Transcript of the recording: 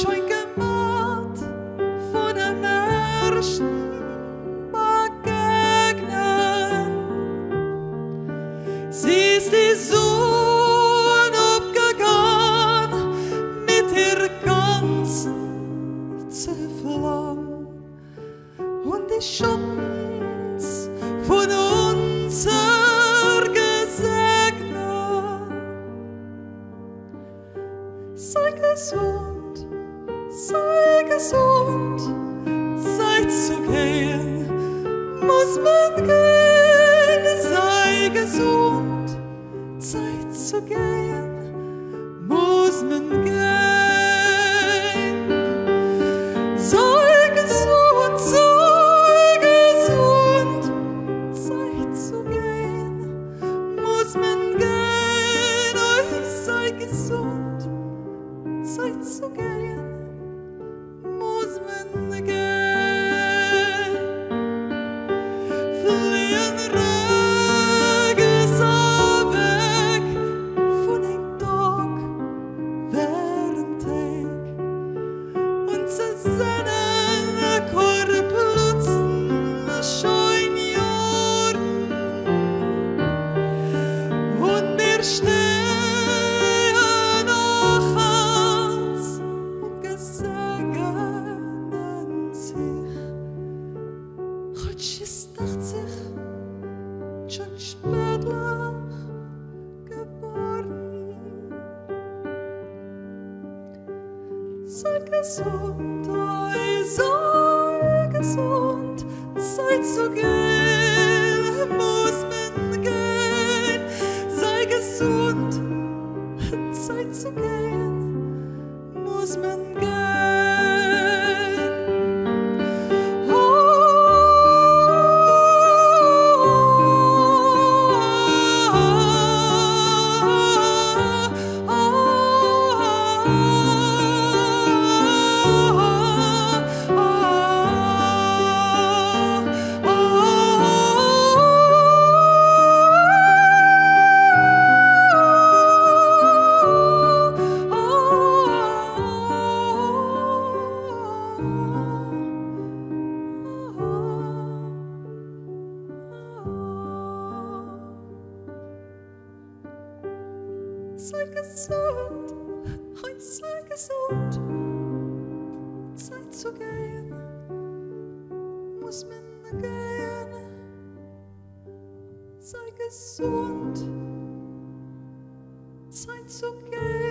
schon gemacht von dem ersten Begegnen. Sie ist die Sonne abgegangen mit ihr ganzen Zerflamm und die Schatten von unser gesegnet. Sei gesund, Zeit zu gehen, muss man gehen. Sei gesund, Zeit zu gehen, muss man gehen. Sei gesund, Zeit zu gehen, muss man gehen. Oh, sei gesund, Zeit zu gehen, muss man gehen. Fliehen weg von dem Tag während Tag und zersennen Korplutzen schon Jahren und wir stehen noch Hans und gesegnen sich. Хоть ist 80 schon spätlich geworden. Sei gesund, sei gesund, Zeit zu gehen, muss man gehen. Sei gesund, Zeit zu gehen, muss man gehen. Sei gesund, sei gesund, Zeit zu gehen, muss man gehen. Sei gesund, Zeit zu gehen.